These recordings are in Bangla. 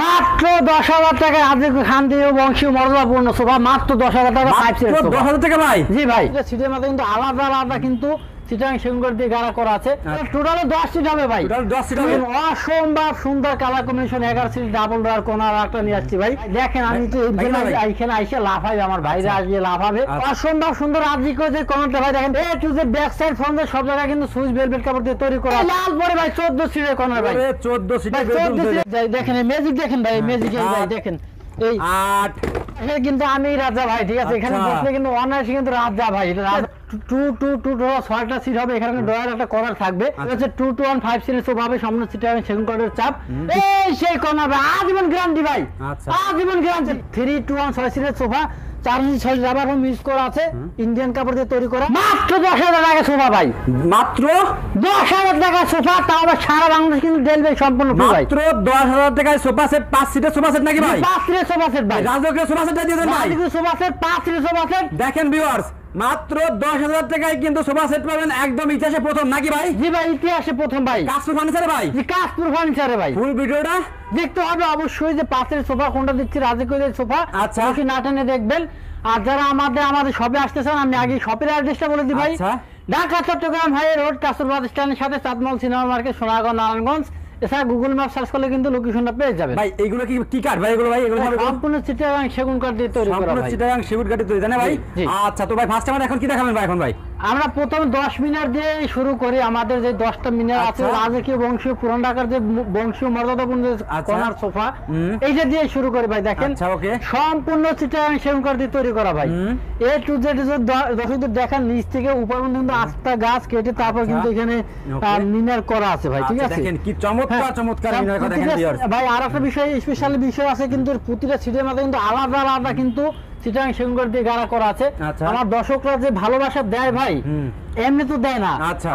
মাত্র 10,000 টাকা আজকে খানদেও বংশীয় মর্যাদাপূর্ণ সোফা মাত্র 10,000 টাকা 5 সিটের সোফা 10,000 টাকা ভাই। জি ভাই, এটা সিটের মধ্যে কিন্তু আলাদা আলাদা কিন্তু চিটাং সেগুন দিয়ে গাড়া করা আছে। টোটাল 10 সিট হবে ভাই, টোটাল 10 সিট হবে। অসম্ভব সুন্দর colour combination 11 seat double door কোনার একটা নিয়ে আসছি ভাই। দেখেন আমি তো এইখানে আইসা লাফাই, আমার ভাইরা আসবে লাফাবে। অসম্ভব সুন্দর আজকে যে কোনটা ভাই দেখেন A to Z back side front সব জায়গায় কিন্তু সুইচ ভেলভেট কাপড় দিয়ে তৈরি করা। লাল পরে ভাই 14 সিটের কোনার ভাই, 14 সিটের দেখেন ম্যাজিক দেখেন ভাই, ম্যাজিক ভাই দেখেন এই 8 কিন্তু আমি রাজা ভাই, ঠিক আছে এখানে বসলে কিন্তু অনায়াসে কিন্তু রাজা ভাই। এটা রাজা 2 সিট হবে, এখানে ডয়ার একটা কর্নার থাকবে। হচ্ছে 2 to 1 5 সিটের সোফা হবে, সামনে সিটে হবে সেগুন কাঠের চাপ। এই সেই কর্নার ভাই আজীবন গ্যারান্টি ভাই, আজীবন গ্যারান্টি। 3 to 1 6 সিটের সোফা 4 ইঞ্চি 6 রাবার হোম ইউজ করা আছে, ইন্ডিয়ান কাপড় দিয়ে তৈরি করা। মাত্র 10,000 টাকা সোফা ভাই, মাত্র 10,000 টাকা সোফা, তাও আবার সারা বাংলাদেশ কিন্তু ডেলিভারি সম্পূর্ণ ফ্রি ভাই। মাত্র 10,000 টাকায় সোফা সেট 5 সিটের সোফা সেট নাকি ভাই? 5 সিটের সোফা সেট ভাই, রাজকীয় সোফা সেট দিয়ে দেন ভাই। রাজকীয় সোফা সেট 5 সিটের সোফা সেট। দেখেন ভিউয়ার্স, মাত্র 10,000 টাকায় কিন্তু সোফা সেট পাবেন, একদম ইতিহাসে প্রথম নাকি ভাই? জি ভাই, ইতিহাসে প্রথম ভাই। কাশপুর ফার্নিচারে ভাই, জি কাশপুর ফার্নিচারে ভাই। ফুল ভিডিওটা দেখতে হবে অবশ্যই যে পাশের সোফা কোনটা দিচ্ছি, রাজকীয় সোফা। আচ্ছা, না টেনে দেখবেন। আর যারা আমাদের শপে আসতেছেন, আমি আগে শপের অ্যাড্রেসটা বলে দিই ভাই। Dhaka Chittagong high road customer স্ট্যান্ডের সাথে চাঁদমল সিনেমা মার্কেট, সোনারগাঁও, নারায়ণগঞ্জ। এছাড়া গুগল ম্যাপ সার্চ করলে কিন্তু লোকেশনটা পেয়ে যাবেন ভাই। এইগুলো কি কাঠ ভাই? এগুলো ভাই এগুলো সম্পূর্ণ চিটাগাং সেগুন কাঠ দিয়ে তৈরি করা ভাই, সম্পূর্ণ চিটাগাং সেগুন কাঠ দিয়ে তৈরি, জানেন ভাই? আচ্ছা, তো ভাই ফার্স্ট আমাদের এখন কি দেখাবেন ভাই? এখন ভাই আমরা প্রথম 10 মিনার দিয়ে শুরু করি। আমাদের যে 10টা মিনার আছে রাজকীয় বংশীয় পুরান ঢাকার যে বংশীয় মর্যাদাপূর্ণ কর্নার সোফা, এইটা দিয়ে শুরু করি ভাই। দেখেন সম্পূর্ণ চিটাগাং সেগুন কাঠ দিয়ে তৈরি করা ভাই। এ টু জেড দর্শকদের দেখেন নিচ থেকে উপর পর্যন্ত আস্তা গাছ কেটে তারপর কিন্তু এখানে মিনার করা আছে ভাই, ঠিক আছে? দেখেন কি চমৎকার চমৎকার মিনার করা দেখেন ভাই। আর একটা বিষয় স্পেশাল বিষয় আছে কিন্তু প্রতিটা সিটের মধ্যে কিন্তু আলাদা আলাদা কিন্তু চিটাং সেগুন কাঠ দিয়ে গাড়া করা আছে। আমার দর্শকরা যে ভালোবাসা দেয় ভাই, এমনি তো দেয় না।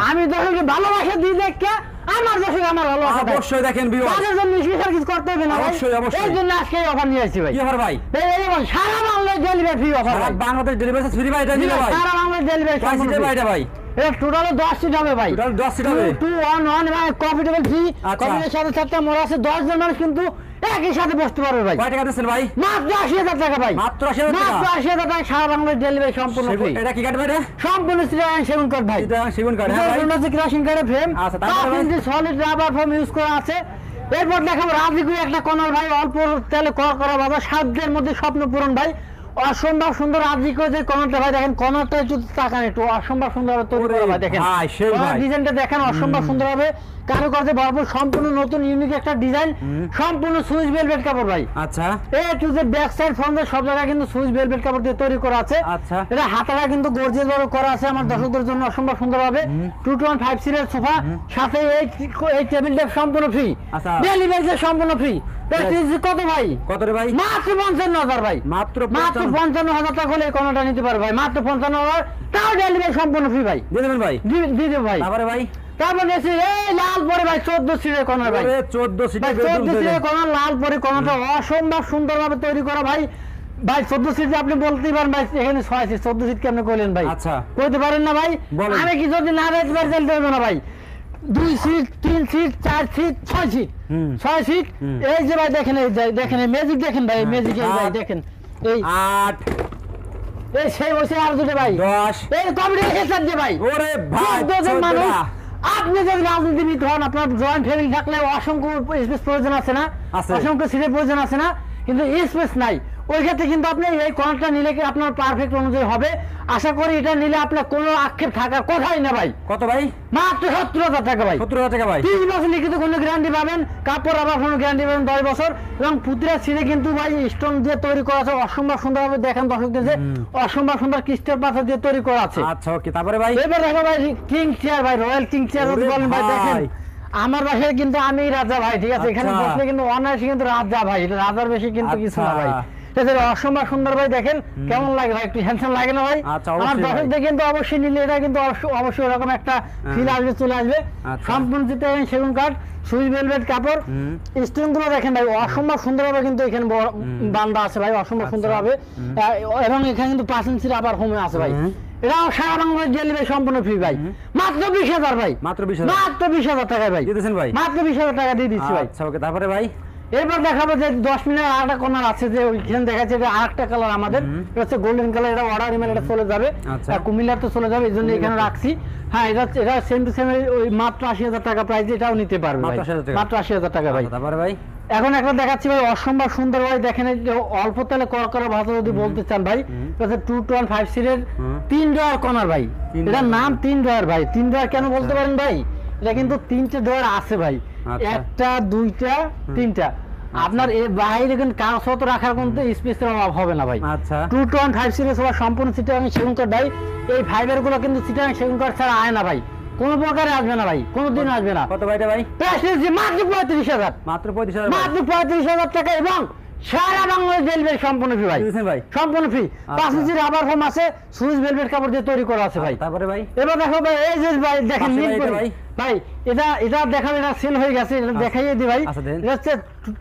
আমি দর্শককে ভালোবাসা দিই দেখে আমার দর্শক আমার ভালোবাসা দেয়। অবশ্যই দেখেন ভিউয়ার্স, তাদের জন্য স্পেশাল কিছু করতে হবে না ভাই। অবশ্যই এই জন্য আজকে অফার নিয়ে আসছি ভাই। কি অফার ভাই? এই সারা বাংলাদেশ ডেলিভারি ফ্রি অফার ভাই। বাংলাদেশ ডেলিভারি ফ্রি ভাই, এটা দিলে ভাই সারা বাংলাদেশ ডেলিভারি ভাই। এটা ভাই এটা টোটাল 10 সিট হবে ভাই, টোটাল 10 সিট হবে। 2 1 1 ভাই কমফোর্টেবল ফ্রি। কমফোর্টের সাথে 4টা মোড় আছে, 10 জন মানুষ কিন্তু একই সাথে বসতে পারবে ভাই। কয় টাকা দিচ্ছেন ভাই? মাত্র 80,000 টাকা ভাই, মাত্র 80,000 টাকা। মাত্র 80,000 টাকা সারা বাংলাদেশ ডেলিভারি সম্পূর্ণ ফ্রি। এটা কি কাঠ ভাই? সম্পূর্ণ চিটাগাং সেগুন কাঠ ভাই, চিটাগাং সেগুন কাঠ। হ্যাঁ ভাই, এটা হচ্ছে ক্রাশিং কাঠের ফ্রেম। আচ্ছা, তারপরে সলিড রাবার ফোম ইউজ করা আছে। এরপর দেখাবো রাজকীয় একটা কর্নার ভাই, অল্প তেলে করা বাজার সাধ্যের মধ্যে স্বপ্ন পূরণ ভাই। অসম্ভব সুন্দর রাজকীয় যে কর্নারটা ভাই, দেখেন কর্নারটা একটু তাকান, একটু অসম্ভব সুন্দর তৈরি করা ভাই। দেখেন ডিজাইনটা দেখেন অসম্ভব সুন্দর হবে, কারুকার্যে ভরপুর, সম্পূর্ণ নতুন ইউনিক একটা ডিজাইন, সম্পূর্ণ সুইচ ভেলভেট কাপড় ভাই। আচ্ছা, A to Z back side front সব জায়গায় কিন্তু সুইচ ভেলভেট কাপড় দিয়ে তৈরি করা আছে। আচ্ছা, এটা হাতাটা কিন্তু গর্জিয়াস ভাবে করা আছে আমার দর্শকদের জন্য অসম্ভব সুন্দর হবে। 2 to 1 5 সিটের সোফা, সাথে এই টেবিলটা সম্পূর্ণ ফ্রি, ডেলিভারি সম্পূর্ণ ফ্রি। কত ভাই? কত রে ভাই? মাত্র 55,000 ভাই, মাত্র 55,000 টাকা হলে এই কর্নারটা নিতে পারবে ভাই, মাত্র 55,000, তাও ডেলিভারি সম্পূর্ণ ফ্রি ভাই। দিয়ে দেবেন ভাই? দিয়ে দেব ভাই। তারপরে ভাই তারপর এসে এই লাল পরে ভাই 14 সিটের কর্নার ভাই, 14 সিটের কর্নার, লাল পরে কর্নারটা অসম্ভব সুন্দরভাবে তৈরি করা ভাই। ভাই 14 সিট আপনি বলতেই পারেন ভাই, এখানে 6 সিট, 14 সিট কেমনে কইলেন ভাই? আচ্ছা, কইতে পারেন না ভাই? আমি কি যদি না দেখতে পারি তাহলে দেব না ভাই। 2 seat 3 seat 4 seat 6 seat 6 seat. এই যে ভাই দেখেন, এই দেখেন ম্যাজিক দেখেন ভাই, ম্যাজিক এই ভাই দেখেন এই 8 এই সেই বসে আর দুটো ভাই 10 এই কম্পিউটার হেডসেট দিয়ে ভাই। ওরে ভাই 14 মানুষ। আপনি যদি রাজনীতিবিদ হন, আপনার জয়েন্ট ফ্যামিলি থাকলে অসংখ্য স্পেস প্রয়োজন আছে না? অসংখ্য সিটের প্রয়োজন আছে না? কিন্তু স্পেস নাই, ওই ক্ষেত্রে কিন্তু আপনি এই কর্নারটা নিলে কি আপনার পারফেক্ট অনুযায়ী হবে। আশা করি এটা নিলে আপনার কোনো আক্ষেপ থাকার কথাই না ভাই। কত ভাই? মাত্র 70,000 টাকা ভাই, 70,000 টাকা ভাই। 30 বছর লিখিত কোনো গ্যারান্টি পাবেন, কাপড় আবার কোনো গ্যারান্টি পাবেন 10 বছর, এবং পুতিরা সিটে কিন্তু ভাই স্টোন দিয়ে তৈরি করা আছে অসম্ভব সুন্দরভাবে। দেখেন দর্শকদের যে অসম্ভব সুন্দর ক্রিস্টাল পাথর দিয়ে তৈরি করা আছে। আচ্ছা, ওকে। তারপরে ভাই এবার দেখো ভাই কিং চেয়ার ভাই, রয়্যাল কিং চেয়ার যদি বলেন ভাই। দেখেন আমার বাসায় কিন্তু আমি রাজা ভাই, ঠিক আছে? এখানে বসলে কিন্তু অনায়াসে কিন্তু রাজা ভাই, এটা রাজার বেশি কিন্তু কিছু না ভাই। অসম্ভব সুন্দর ভাই, দেখেন কেমন লাগে ভাই? একটু হ্যান্ডসাম লাগে না ভাই? আমার দর্শকদের কিন্তু অবশ্যই নিলে এটা কিন্তু অবশ্যই এরকম একটা ফিল আসবে, চলে আসবে। সম্পূর্ণ যেটা সেগুন কাঠ, সুইচ ভেলভেট কাপড়, স্টোন গুলো দেখেন ভাই অসম্ভব সুন্দর ভাবে কিন্তু এখানে বান্ধা আছে ভাই, অসম্ভব সুন্দর ভাবে। এবং এখানে কিন্তু 5 ইঞ্চির আবার হোমে আছে ভাই। এটাও সারা বাংলাদেশ ডেলিভারি সম্পূর্ণ ফ্রি ভাই, মাত্র 20,000 ভাই, মাত্র 20,000 টাকায় ভাই দিতেছেন ভাই, মাত্র 20,000 টাকা দিয়ে দিচ্ছি ভাই। আচ্ছা, ওকে। তারপরে ভাই এরপর দেখাবো যে 10 মিনিট আরেকটা কর্নার আছে যে ওইখানে দেখাচ্ছে যে আরেকটা কালার আমাদের এটা হচ্ছে গোল্ডেন কালার, এটা অর্ডার ইমেল এটা চলে যাবে আচ্ছা। আর কুমিল্লার তো চলে যাবে, এই জন্য এখানে রাখছি। হ্যাঁ এটা সেম টু সেম ওই মাত্র 80,000 টাকা প্রাইস, এটাও নিতে পারবে ভাই, মাত্র 80,000 টাকা। মাত্র 80,000 টাকা ভাই। তারপরে ভাই এখন একটা দেখাচ্ছি ভাই অসম্ভব সুন্দর ভাই, দেখেন এই যে অল্প তেলে করা ভাষা যদি বলতে চান ভাই, এটা হচ্ছে 215 সিরিজের 3 ডয়ার কর্নার ভাই, এটার নাম 3 ডয়ার ভাই। 3 ডয়ার কেন বলতে পারেন ভাই, এটা কিন্তু 3টে ডয়ার আছে ভাই, আচ্ছা। একটা দুইটা তিনটা, আপনার এই বাইরে কিন্তু কাগজপত্র তো রাখার কোনো স্পেসের অভাব হবে না ভাই। আচ্ছা 215 সিরিজ সবার সম্পূর্ণ চিটাগাং সেগুন কাঠ ভাই, এই ফাইবার গুলো কিন্তু চিটাগাং সেগুন কাঠ ছাড়া আয় না ভাই, কোনো প্রকারে আসবে না ভাই, কোনোদিন আসবে না। কত ভাইটা ভাই? প্রাইস দিচ্ছি মাত্র 35,000, মাত্র 35,000 মাত্র 35,000 টাকা এবং সারা বাংলাদেশ ডেলিভারি সম্পূর্ণ ফ্রি ভাই, বুঝছেন ভাই? সম্পূর্ণ ফ্রি। 5 ইঞ্চি রাবার ফোম আছে, সুইস ভেলভেট কাপড় দিয়ে তৈরি করা আছে ভাই। তারপরে ভাই এবার দেখো ভাই এই যে ভাই দেখেন পাশে নীল ভাই, এটা পরি। ভাই। ভাই এটা দেখাবে, এটা সেল হয়ে গেছে, এটা দেখাইয়ে দিই ভাই। আচ্ছা, দেন। এটা হচ্ছে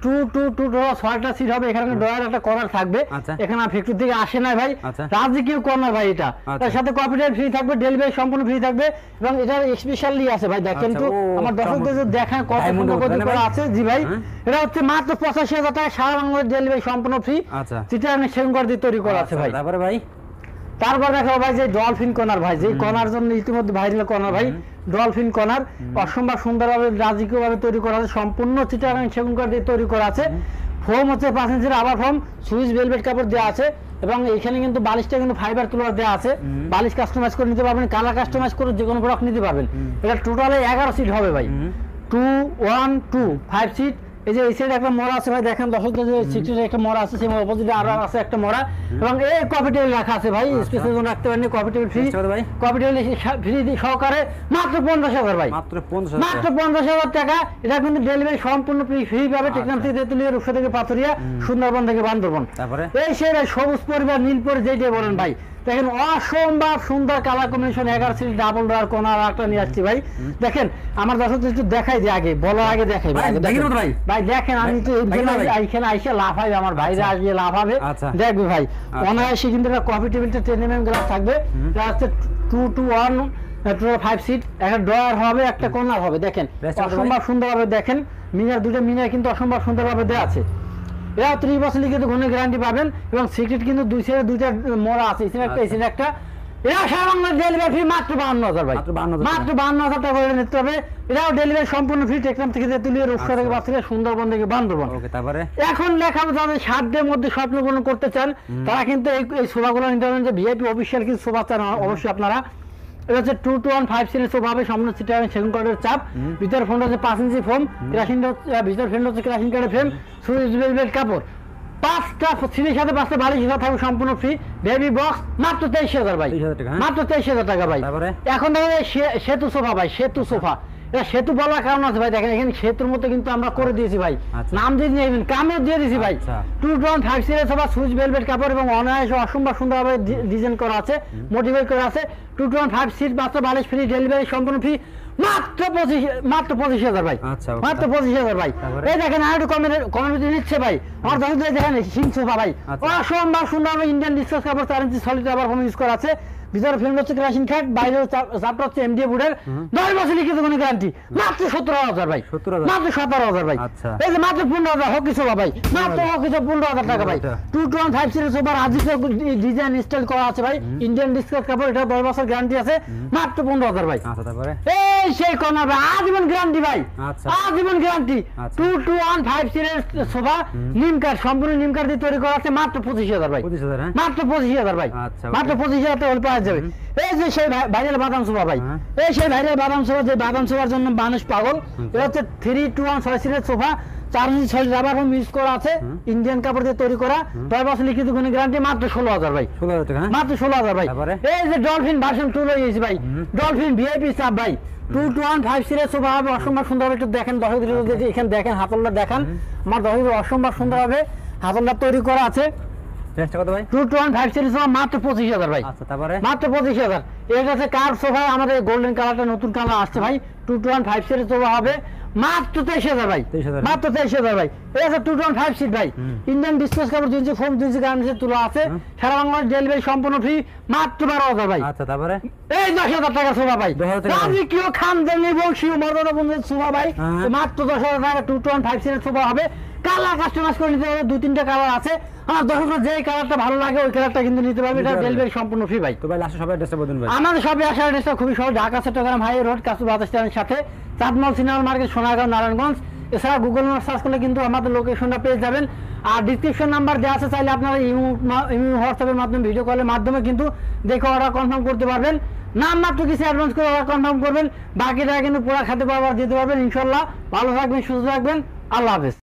2 ছয়টা সিট হবে, এখানে ডয়ার একটা কর্নার থাকবে, আচ্ছা। এখানে ফ্যাক্টরি থেকে আসে না ভাই, আচ্ছা। রাজকীয় কর্নার ভাই এটা। আচ্ছা। তার সাথে কপিটাল ফ্রি থাকবে, ডেলিভারি সম্পূর্ণ ফ্রি থাকবে এবং এটার স্পেশালি আছে ভাই, দেখেন আচ্ছা, তো ও, আমার দর্শকদের যে দেখান কত Diamond সুন্দর ওটা না করা ভাই? আছে। জি ভাই, হ্যাঁ। এটা হচ্ছে মাত্র 85,000 টাকা, সারা বাংলাদেশ ডেলিভারি সম্পূর্ণ ফ্রি, আচ্ছা চিটাগাং সেগুন কাঠ দিয়ে তৈরি করা আছে ভাই। তারপরে ভাই তারপর দেখো ভাই যে ডলফিন কর্নার ভাই, যে কর্নার জন্য ইতিমধ্যে ভাইরাল কর্নার ভাই, ডলফিন কর্নার অসম্ভব সুন্দরভাবে রাজকীয় ভাবে তৈরি করা আছে, সম্পূর্ণ চিটাগাং সেগুন কাঠ দিয়ে তৈরি করা আছে। ফোম হচ্ছে 5 ইঞ্চির আবার ফোম, সুইস ভেলভেট কাপড় দেওয়া আছে এবং এখানে কিন্তু বালিশটা কিন্তু ফাইবার তুলার দেওয়া আছে, বালিশ কাস্টমাইজ করে নিতে পারবেন, কালার কাস্টমাইজ করে যে কোনো প্রোডাক্ট নিতে পারবেন। এটা টোটালে 11 সিট হবে ভাই, 2 1 2 5 সিট। এই যে এই সাইডে একটা মরা আছে ভাই, দেখেন দর্শকদের যে সিটের একটা মরা আছে, সেই অপোজিটে আরো আছে একটা মরা এবং এই কফি টেবিল রাখা আছে ভাই, স্পেশাল জন্য রাখতে পারেন, কফি টেবিল ফ্রি, কত ভাই? কফি টেবিল ফ্রি সহকারে মাত্র 50,000 ভাই, মাত্র 50,000 মাত্র 50,000 টাকা। এটা কিন্তু ডেলিভারি সম্পূর্ণ ফ্রি পাবে, টেকনাফ থেকে তেতুলিয়া, রূপসা থেকে পাথুরিয়া, সুন্দরবন থেকে বান্দরবন। তারপরে এই সেই সবুজ পরিবার নীল পরি যেটাই বলেন ভাই, দেখেন অসম্ভব সুন্দর colour combination, 11 seat double door কোনার একটা নিয়ে আসছি ভাই। দেখেন আমার দর্শকদের একটু দেখাই যে আগে বলার আগে দেখাই ভাই, ভাই, আগে দেখেন দেখেন। তো ভাই। ভাই দেখেন আমি তো দেখেন না ভাই? এইখানে আইসে লাভ হবে, আমার ভাইরা আসবে লাভ হবে, আচ্ছা। দেখবে ভাই অনায়াসে কিন্তু একটা কফি টেবিলটা 10 mm গ্লাস থাকবে, এটা হচ্ছে 2 to 1 5 সিট, একটা ডয়ার হবে, একটা কর্নার হবে, দেখেন বেশ সুন্দর ভাই। অসম্ভব সুন্দরভাবে দেখেন মিনার, দুটো মিনার কিন্তু অসম্ভব সুন্দরভাবে দেওয়া আছে। এরা 30 বছর লিখিত ঘন গ্যারান্টি পাবেন এবং সিক্রেট কিন্তু দুই সাইডে দুইটা মোড়া আছে, এখানে একটা এখানে একটা। এরা সারা বাংলা ডেলিভারি ফ্রি মাত্র 52,000 ভাই, মাত্র 52,000 মাত্র 52,000 টাকা করে নিতে হবে। এরাও ডেলিভারি সম্পূর্ণ ফ্রি, টেকনাফ থেকে তেতুলিয়া, রূপসা থেকে পাথুরিয়া, সুন্দরবন থেকে বান্দরবন। ওকে তারপরে এখন দেখাবো যাদের সাধ্যের মধ্যে স্বপ্ন পূরণ করতে চান, তারা কিন্তু এই সোফাগুলো নিতে পারেন, যে ভিআইপি অফিসিয়াল কিছু সোফা চান অবশ্যই আপনারা। এটা হচ্ছে 215 সিরিজ সোফা হবে, সামনে চিটাগাং সেগুন কাঠের চাপ, ভিতর ফোন হচ্ছে 5 ইঞ্চি ফোম, ভিতর ফ্রেন্ড হচ্ছে ক্রাশিং কাঠের ফ্রেম, সুইচ ভেলভেট কাপড়, 5টা সিটের সাথে 5টা বালিশ থাকবে সম্পূর্ণ ফ্রি, বেবি বক্স মাত্র 23,000 ভাই, 23,000 টাকা, হ্যাঁ? মাত্র 23,000 টাকা ভাই। তারপরে? এখন দেখেন এই সেতু সোফা ভাই, সেতু সোফা, এটা সেতু বলার কারণ আছে ভাই, দেখেন এখানে সেতুর মতো কিন্তু আমরা করে দিয়েছি ভাই, আচ্ছা। নাম দিয়ে নেবেন, কামও দিয়ে দিয়েছি ভাই। আচ্ছা। 215 সিরিজ সোফা, সুইচ ভেলভেট কাপড় এবং অনায়াসে অসম্ভব সুন্দরভাবে ডিজাইন করা আছে, মোটিভেট করা আছে। 215 সিট, মাত্র বালিশ ফ্রি, ডেলিভারি সম্পূর্ণ ফ্রি, মাত্র 25,000 ভাই, আচ্ছা, ওকে। মাত্র 25,000 ভাই। তারপরে? এই দেখেন আর একটু কমেন্ট নিচ্ছে ভাই, আমার দর্শকদের দেখেন সিং সোফা ভাই, আচ্ছা। অসম্ভব সুন্দরভাবে ইন্ডিয়ান ডিসকাস কাপড় 4 ইঞ্চি সলিড রাবার ফোম ইউজ করা আছে, ভিতরে ফিল্ম হচ্ছে ক্রাশিং খাট, বাইরে চাপটা হচ্ছে এমডিএ বুডের, 10 বছর লিখিত কোনো গ্যারান্টি, মাত্র 17,000 ভাই, 17,000 মাত্র 17,000 ভাই। আচ্ছা। এই যে মাত্র 15,000 হোক কিছু ভাই, মাত্র হোক কিছু 15,000 টাকা ভাই। 215 সিরিজ সোফার আজকে ডিজাইন স্টাইল করা আছে ভাই, ইন্ডিয়ান ডিসকাস কাপড়, এটা 10 বছর গ্যারান্টি আছে, মাত্র 15,000 ভাই। আচ্ছা তারপরে এই সেই কর্নার ভাই, আজীবন গ্যারান্টি ভাই, আচ্ছা। আজীবন গ্যারান্টি। আচ্ছা। 215 সিরিজ সোফা, নিম কাঠ, সম্পূর্ণ নিম কাঠ দিয়ে তৈরি করা আছে, মাত্র 25,000 ভাই, 25,000 হ্যাঁ? মাত্র 25,000 ভাই, আচ্ছা, মাত্র ওকে। 25,000 টাকা হলে পাওয়া যাবে। এই যে সেই ভাইরাল বাদাম সোফা ভাই, হ্যাঁ। এই সেই ভাইরাল বাদাম সোফা, যে বাদাম সোফার জন্য মানুষ পাগল, এটা হচ্ছে 321 সিরিজ সোফা, 4 ইঞ্চি সলিড রাবার ফোম ইউজ করা আছে, ইন্ডিয়ান কাপড় দিয়ে তৈরি করা, 10 বছর লিখিত কোনো গ্যারান্টি, মাত্র 16,000 ভাই, 16,000 টাকা হ্যাঁ? মাত্র 16,000 ভাই। তারপরে? এই যে ডলফিন ভার্সন 2 লইয়েছি ভাই, ডলফিন ভিআইপি সাব ভাই, 215 সিরিজ সোফা হবে, অসম্ভব সুন্দর হবে। একটু দেখেন দর্শকদের, যদি এখানে দেখেন হাতলটা দেখান, আমার দর্শকদের অসম্ভব সুন্দর হবে, হাতলটা তৈরি করা আছে। চেষ্টা কত ভাই? 215 সিরিজ সোফা মাত্র 25,000 ভাই, আচ্ছা তারপরে মাত্র 25,000। এর কাছে কার সোফা, আমাদের গোল্ডেন কালারটা নতুন কালার আসছে ভাই, 215 সিরিজ সোফা হবে মাত্র 23,000 ভাই, 23,000 মাত্র 23,000 ভাই। এটা হচ্ছে 215 সিট ভাই, ইন্ডিয়ান ডিসকাস কাপড় 2 ইঞ্চি ফোম, 2 ইঞ্চি গার্মেন্টসের তুলা আছে, সারা বাংলাদেশ ডেলিভারি সম্পূর্ণ ফ্রি, মাত্র 12,000 ভাই। আচ্ছা তারপরে এই 10,000 টাকা সোফা ভাই, 10,000 টাকা। আপনি কেউ খান দেননি বংশীয় মর্যাদা বন্ধুদের সোফা ভাই, হ্যাঁ। মাত্র 10,000 টাকা 215 সিরিজ সোফা হবে, কালার কাস্টমাইজ করে নিতে পারবে, 2-3টা কালার আছে। আমার দর্শকরা যে কালারটা ভালো লাগে ওই কালারটা কিন্তু নিতে পারবে, এটা ডেলিভারি সম্পূর্ণ ফ্রি ভাই। তো ভাই লাস্টে সবাই অ্যাড্রেসটা বলুন ভাই। আমাদের সবে আসার অ্যাড্রেসটা খুবই সহজ, ঢাকা চট্টগ্রাম হাই রোড কাসু বাস স্ট্যান্ডের সাথে, চাঁদমল সিনেমা মার্কেট, সোনারগাঁও, নারায়ণগঞ্জ। এছাড়া গুগল ম্যাপ সার্চ করলে কিন্তু আমাদের লোকেশনটা পেয়ে যাবেন। আর ডিসক্রিপশন নাম্বার দেওয়া আছে, চাইলে আপনারা ইমো হোয়াটসঅ্যাপের মাধ্যমে, ভিডিও কলের মাধ্যমে কিন্তু দেখে অর্ডার কনফার্ম করতে পারবেন। নাম মাত্র কিছু অ্যাডভান্স করে অর্ডার কনফার্ম করবেন, বাকিটা কিন্তু পুরো খাতে পারবার দিতে পারবেন ইনশাল্লাহ। ভালো থাকবেন, সুস্থ থাকবেন, আল্লাহ হাফেজ।